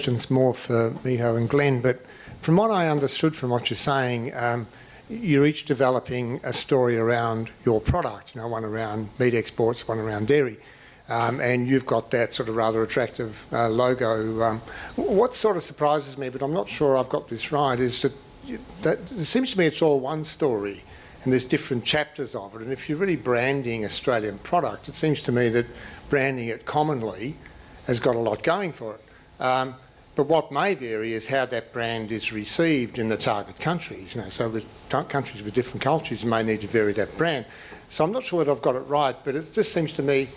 question's more for Miho and Glen, but from what I understood from what you're saying, you're each developing a story around your product, one around meat exports, one around dairy, and you've got that sort of rather attractive logo. What sort of surprises me, but I'm not sure I've got this right, is that it seems to me it's all one story and there's different chapters of it, and if you're really branding Australian product, it seems to me that branding it commonly has got a lot going for it. But what may vary is how that brand is received in the target countries. So with countries with different cultures, you may need to vary that brand. So I'm not sure whether I've got it right, but it just seems to me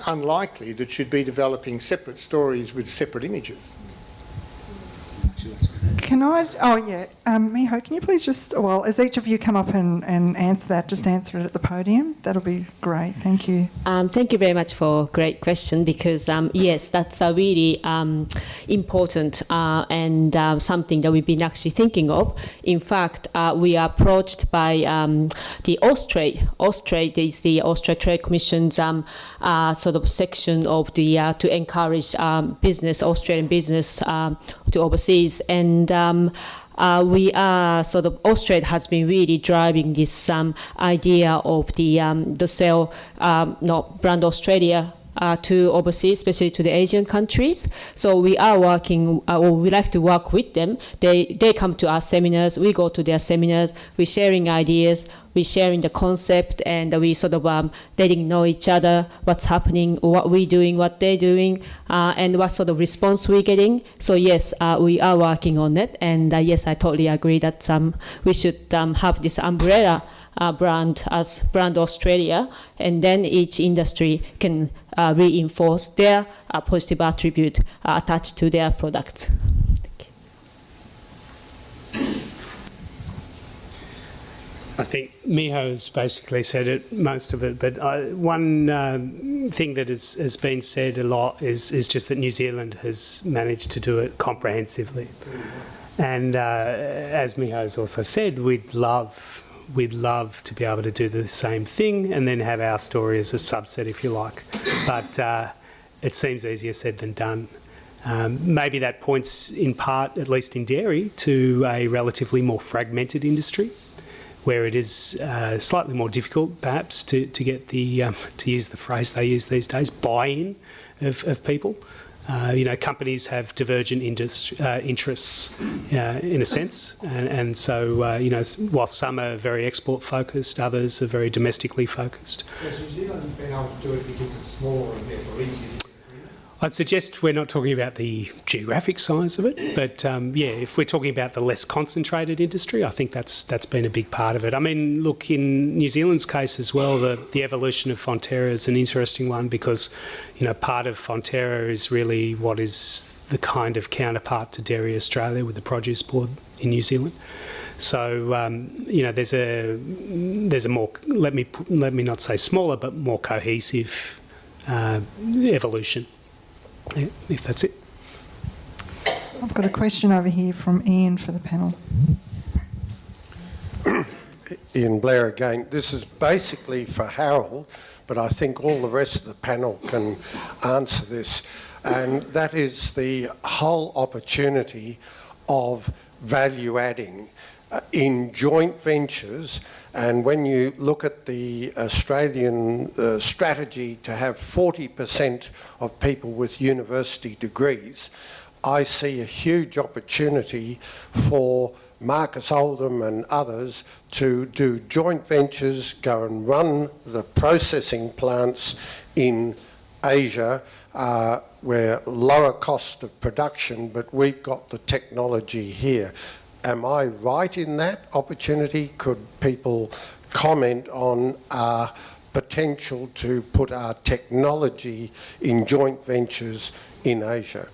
unlikely that you'd be developing separate stories with separate images. Can I, Miho, can you please just, as each of you come up and answer that, just answer it at the podium? That'll be great, thank you. Thank you very much for a great question, because yes, that's a really important and something that we've been actually thinking of. In fact, we are approached by the Austrade. Austrade is the Australia Trade Commission's sort of section of the to encourage business, Australian business to overseas, and we are sort of, Austrade has been really driving this idea of the sale, brand Australia to overseas, especially to the Asian countries. So we are working, or we like to work with them. They come to our seminars, we go to their seminars, we're sharing ideas, we're sharing the concept, and we sort of letting know each other what's happening, what we're doing, what they're doing, and what sort of response we're getting. So yes, we are working on it, and yes, I totally agree that we should have this umbrella brand as brand Australia, and then each industry can reinforce their positive attribute attached to their products. Thank you. I think Miho has basically said most of it, but one thing that has been said a lot is just that New Zealand has managed to do it comprehensively. And as Miho has also said, we'd love to be able to do the same thing and then have our story as a subset, if you like. But it seems easier said than done. Maybe that points in part, at least in dairy, to a relatively more fragmented industry, where it is slightly more difficult, perhaps, to get the, to use the phrase they use these days, buy-in of people. Companies have divergent interests in a sense, and so, while some are very export-focused, others are very domestically focused. So has New Zealand been able to do it because it's smaller and therefore easier to get agreement? I'd suggest we're not talking about the geographic size of it, but if we're talking about the less concentrated industry, I think that's been a big part of it. I mean, look, in New Zealand's case as well, the evolution of Fonterra is an interesting one, because, part of Fonterra is really what is the kind of counterpart to Dairy Australia with the Produce Board in New Zealand. So there's a more, let me not say smaller, but more cohesive evolution. If that's it. I've got a question over here from Ian for the panel. Ian Blair again. This is basically for Harold, but I think all the rest of the panel can answer this. And that is the whole opportunity of value adding in joint ventures. And when you look at the Australian strategy to have 40% of people with university degrees, I see a huge opportunity for Marcus Oldham and others to do joint ventures, go and run the processing plants in Asia, where lower cost of production, but we've got the technology here. Am I right in that opportunity? Could people comment on our potential to put our technology in joint ventures in Asia?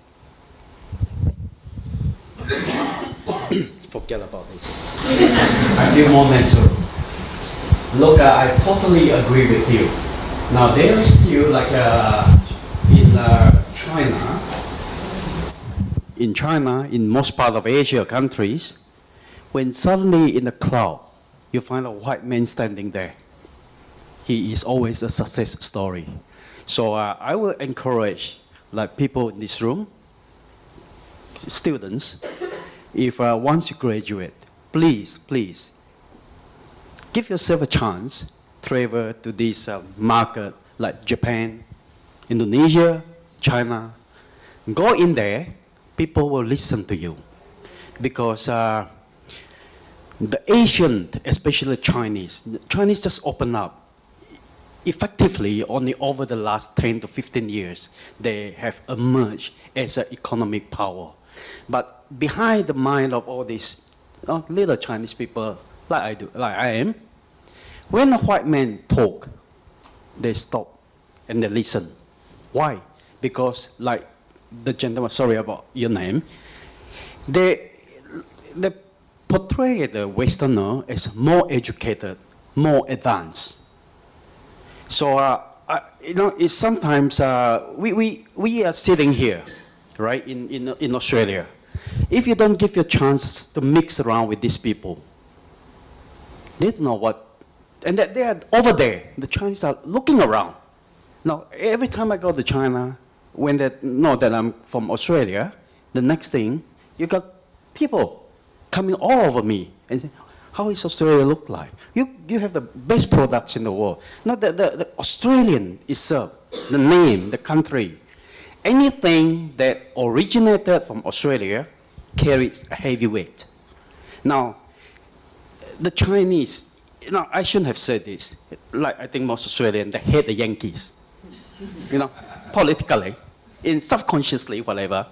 Forget about this. A few moments. Look, I totally agree with you. Now there is still like in China, in most part of Asia countries, when suddenly in the crowd, you find a white man standing there. He is always a success story. So I will encourage like people in this room, students, if once you graduate, please give yourself a chance, travel to this market like Japan, Indonesia, China. Go in there, people will listen to you. Because the Asian, especially Chinese just open up. Effectively, only over the last 10 to 15 years, they have emerged as an economic power. But behind the mind of all these little Chinese people, like I am, when a white man talk, they stop and they listen. Why? Because, like the gentleman, sorry about your name, they portray the Westerner as more educated, more advanced. So, it's sometimes we are sitting here, right, in Australia. If you don't give your chance to mix around with these people, they don't know what, and that they are over there. The Chinese are looking around. Now, every time I go to China, when they know that I'm from Australia, the next thing, you got people coming all over me and say, how is Australia look like? You have the best products in the world. Not the Australian itself, the name, the country. Anything that originated from Australia carries a heavy weight. Now, the Chinese, I shouldn't have said this. Like I think most Australians, they hate the Yankees. Politically, subconsciously, whatever.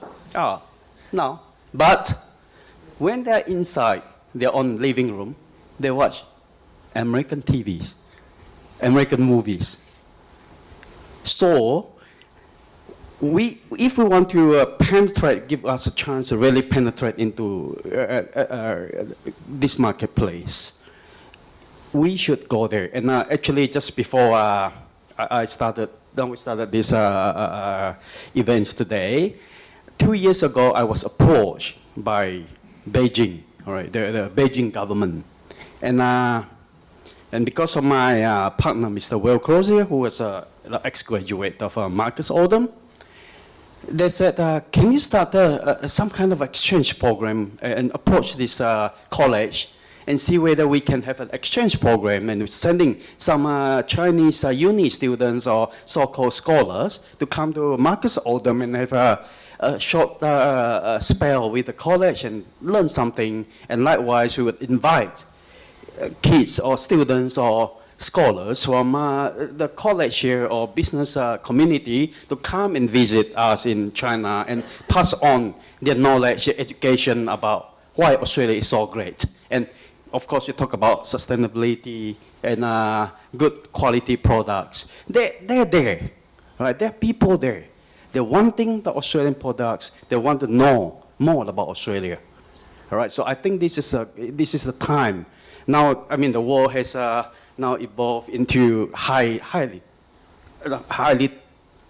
No. But when they're inside their own living room, they watch American TVs, American movies. So, if we want to penetrate, give us a chance to really penetrate into this marketplace, we should go there. And actually, just before we started this events today, 2 years ago, I was approached by Beijing, all right, the Beijing government. And because of my partner, Mr. Will Crozier, who was an ex-graduate of Marcus Oldham, they said, can you start some kind of exchange program and approach this college and see whether we can have an exchange program and sending some Chinese uni students or so-called scholars to come to Marcus Oldham and have a short spell with the college and learn something. And likewise, we would invite kids or students or scholars from the college here or business community to come and visit us in China and pass on their knowledge, education about why Australia is so great. And of course, you talk about sustainability and good quality products. They're there, right? There are people there. They're wanting the Australian products. They want to know more about Australia. All right. So I think this is the time. Now, I mean, the world has now evolved into highly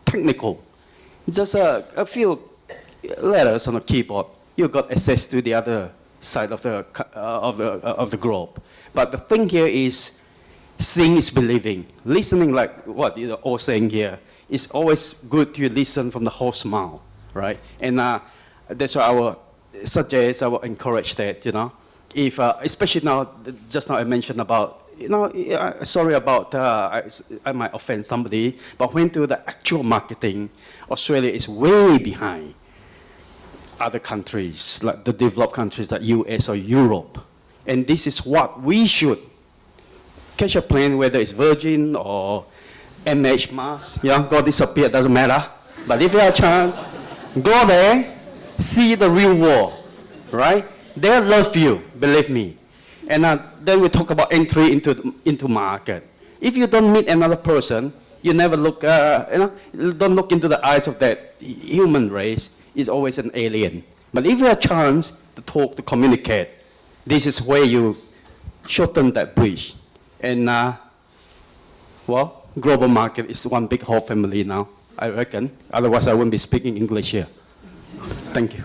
technical. Just a few letters on a keyboard, you got access to the other side of the globe. But the thing here is, seeing is believing. Listening, like what you're all saying here, it's always good to listen from the horse's mouth, right? And that's why I will suggest, I will encourage that, if, especially now, just now I mentioned about, sorry about, I might offend somebody, but when to the actual marketing, Australia is way behind other countries, like the developed countries like US or Europe. And this is what we should catch a plane, whether it's Virgin or MH Mars, go disappear, doesn't matter. But if you have a chance, go there, see the real world, right? They love you, believe me. And then we talk about entry into market. If you don't meet another person, you never look, don't look into the eyes of that human race. It's always an alien. But if you have a chance to talk, to communicate, this is where you shorten that bridge. And global market is one big whole family now, I reckon. Otherwise, I wouldn't be speaking English here. Thank you.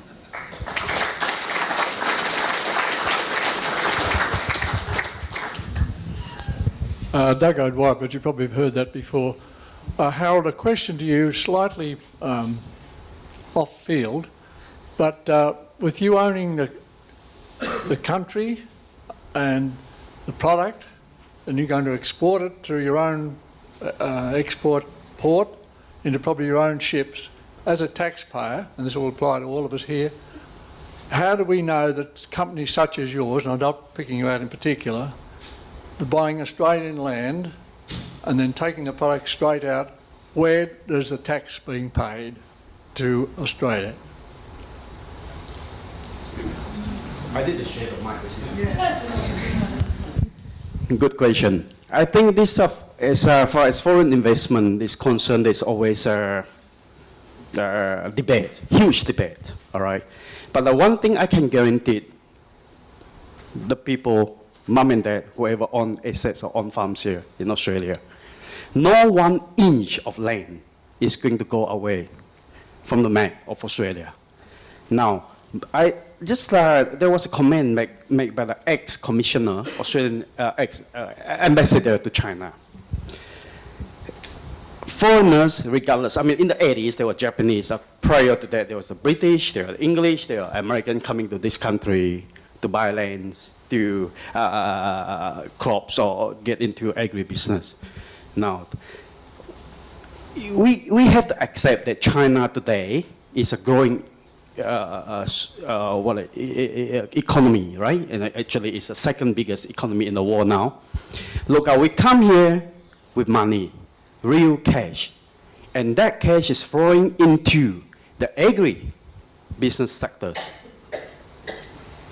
Doug O'Dwyer, but you probably have heard that before. Harold, a question to you, slightly off field, but with you owning the country and the product, and you're going to export it through your own export port into probably your own ships, as a taxpayer, and this will apply to all of us here, how do we know that companies such as yours, and I'm not picking you out in particular, are buying Australian land and then taking the product straight out, where is the tax being paid to Australia? I did the share of my Good question. I think this as far as foreign investment is concerned, there's always a debate, huge debate, all right? But the one thing I can guarantee, the people, mum and dad, whoever own assets or own farms here in Australia, no 1 inch of land is going to go away from the map of Australia. Now, there was a comment made by the ex-commissioner, Australian ex-ambassador to China. Foreigners, regardless, I mean, in the 80s, there were Japanese. Prior to that, there was the British, there were English, there were American coming to this country to buy lands, to crops, or get into agribusiness. Now, we have to accept that China today is a growing economy, right? And actually, it's the second biggest economy in the world now. Look, we come here with money, real cash, and that cash is flowing into the agri-business sectors.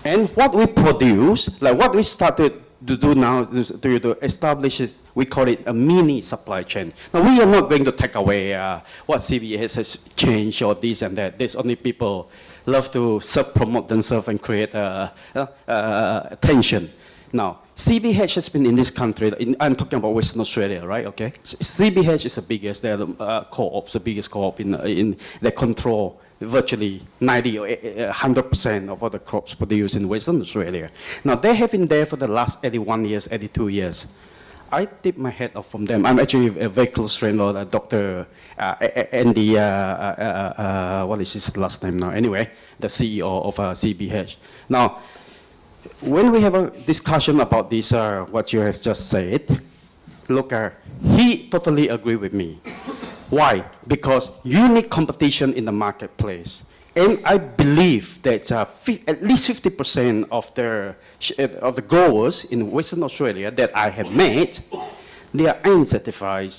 And what we produce, like what we started to do now, is to establish is, we call it a mini supply chain. Now, we are not going to take away what CBS has changed or this and that. There's only people love to self-promote themselves and create attention. Now, CBH has been in this country, I'm talking about Western Australia, right, okay? CBH is the biggest, they're the co-ops, the biggest co-op in they control virtually 90 or 100% of all the crops produced in Western Australia. Now, they have been there for the last 81 years, 82 years. I tip my hat off from them. I'm actually a very close friend of Dr. Andy, what is his last name now? Anyway, the CEO of CBH. Now, when we have a discussion about this, what you have just said, look, he totally agreed with me. Why? Because you need competition in the marketplace. And I believe that at least 50% of the growers in Western Australia that I have met, they are unsatisfied,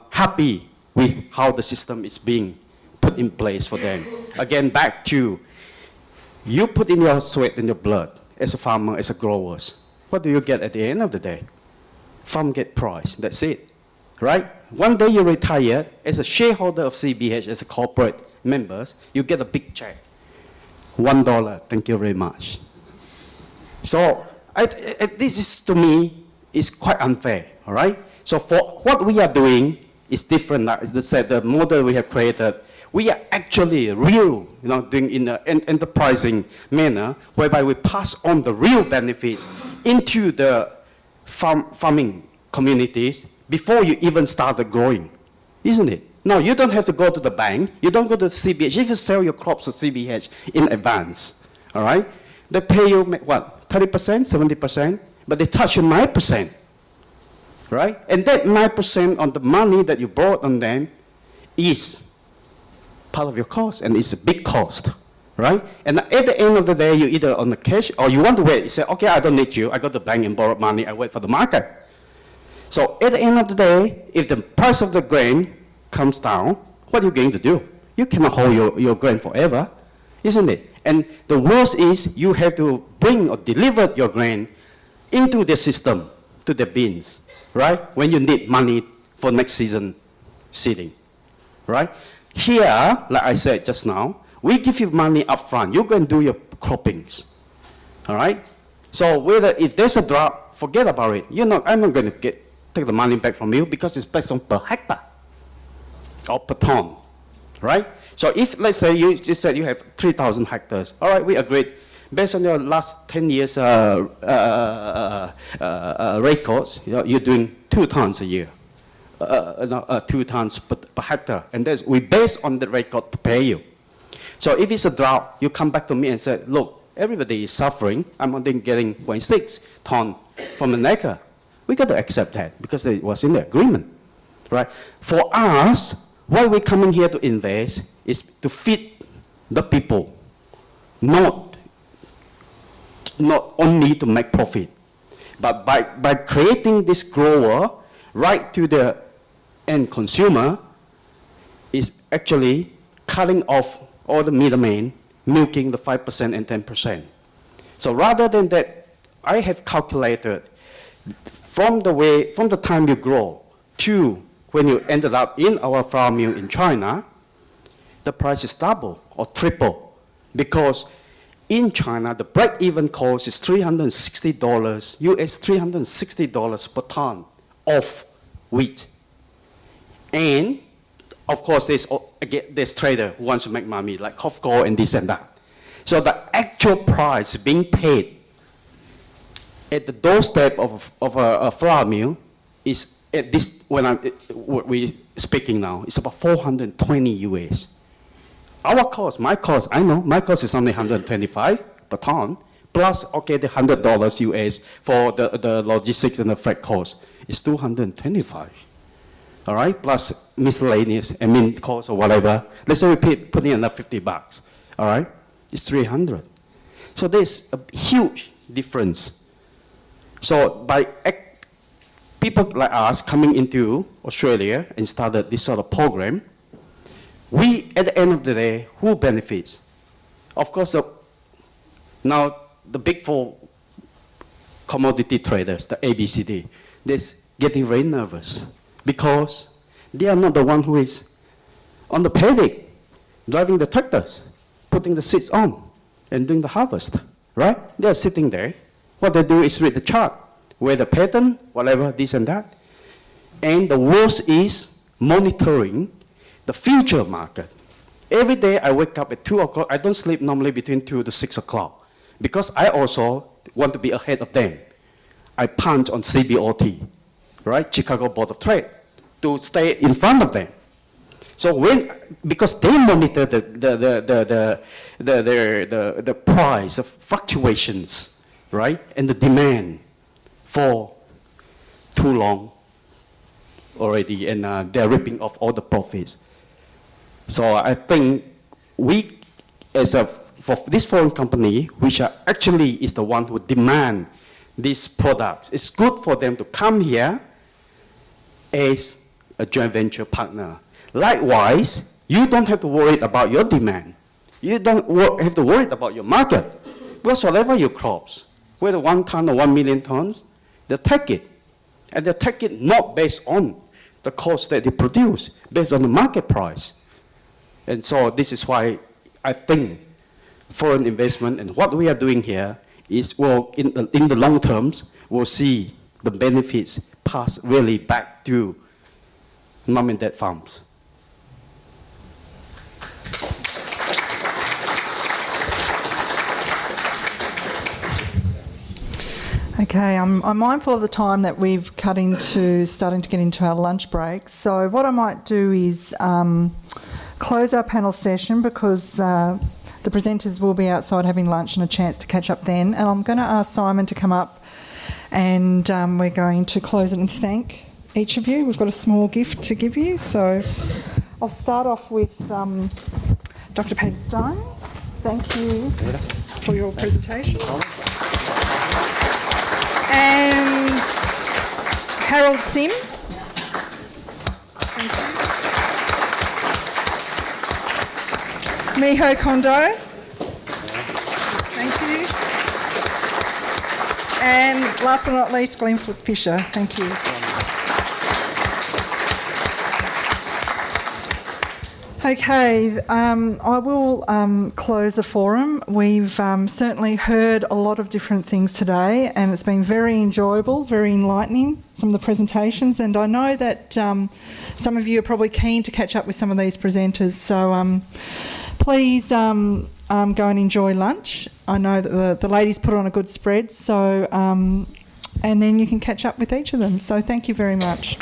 happy with how the system is being put in place for them. Again, back to, you put in your sweat and your blood as a farmer, as a growers. What do you get at the end of the day? Farm get price, that's it, right? One day you retire, as a shareholder of CBH, as a corporate members, you get a big check. $1, thank you very much. So this is, to me, is quite unfair, all right? So for what we are doing is different. As I said, the model we have created, we are actually real, doing in an enterprising manner, whereby we pass on the real benefits into the farming communities before you even started growing, isn't it? No, you don't have to go to the bank. You don't go to CBH. If you sell your crops to CBH in advance, all right, they pay you, what, 30%, 70%? But they touch you 9%, right? And that 9% on the money that you brought on them is part of your cost, and it's a big cost, right? And at the end of the day, you either on the cash or you want to wait. You say, okay, I don't need you. I go to the bank and borrow money. I wait for the market. So at the end of the day, if the price of the grain comes down, what are you going to do? You cannot hold your grain forever, isn't it? And the worst is you have to bring or deliver your grain into the system, to the bins, right? When you need money for next season seeding, right? Here, like I said just now, we give you money up front. You go and do your croppings, all right? So if there's a drought, forget about it. I'm not going to take the money back from you because it's based on per hectare or per ton, right? So if, let's say, you just said you have 3,000 hectares, all right, we agreed. Based on your last 10 years records, you're doing 2 tons a year, 2 tons per hectare, and we base on the record to pay you. So if it's a drought, you come back to me and say, look, everybody is suffering. I'm only getting 0.6 ton from an acre. We got to accept that because it was in the agreement, right? For us, why we're coming here to invest is to feed the people, not only to make profit. But by creating this grower right to the end consumer is actually cutting off all the middlemen, milking the 5% and 10%. So rather than that, I have calculated from the time you grow to when you ended up in our flour mill in China, the price is double or triple. Because in China, the break-even cost is $360, US $360 per ton of wheat. And of course, there's trader who wants to make money, like Kondo and this and that. So the actual price being paid at the doorstep of a flour mill is at this, what we're speaking now, it's about 420 US. Our cost, my cost, I know, my cost is only 125 per ton, plus, okay, the $100 US for the logistics and the freight cost is 225. All right, plus miscellaneous, admin cost or whatever. Let's say we put in another $50, all right? It's 300. So there's a huge difference. So by people like us coming into Australia and started this sort of program, we, at the end of the day, who benefits? Of course, now the big four commodity traders, the ABCD, they're getting very nervous because they are not the one who is on the paddock, driving the tractors, putting the seeds on, and doing the harvest, right? They're sitting there. What they do is read the chart, where the pattern, whatever, this and that. And the worst is monitoring the future market. Every day I wake up at 2 o'clock. I don't sleep normally between 2 to 6 o'clock because I also want to be ahead of them. I punch on CBOT, right? Chicago Board of Trade, to stay in front of them. So because they monitor the price, the fluctuations, right? And the demand for too long already, and they're ripping off all the profits. So I think we, for this foreign company, which actually is the one who demand these products, it's good for them to come here as a joint venture partner. Likewise, you don't have to worry about your demand. You don't have to worry about your market. Because whatever your crops, whether 1 ton or 1 million tons, they take it. And they take it not based on the cost that they produce, based on the market price. And so this is why I think foreign investment and what we are doing here is, well, in the long terms, we'll see the benefits pass really back to mom and dad farms. Okay, I'm mindful of the time that we've cut into starting to get into our lunch break. So what I might do is close our panel session because the presenters will be outside having lunch and a chance to catch up then. And I'm going to ask Simon to come up and we're going to close it and thank each of you. We've got a small gift to give you. So I'll start off with Dr. Peter Stein. Thank you for your presentation. And Harold Sim. Thank you. Miho Kondo. Thank you. And last but not least, Glen Fisher. Thank you. Okay, I will close the forum. We've certainly heard a lot of different things today and it's been very enjoyable, very enlightening, some of the presentations, and I know that some of you are probably keen to catch up with some of these presenters, so please go and enjoy lunch. I know that the ladies put on a good spread, so and then you can catch up with each of them. So thank you very much.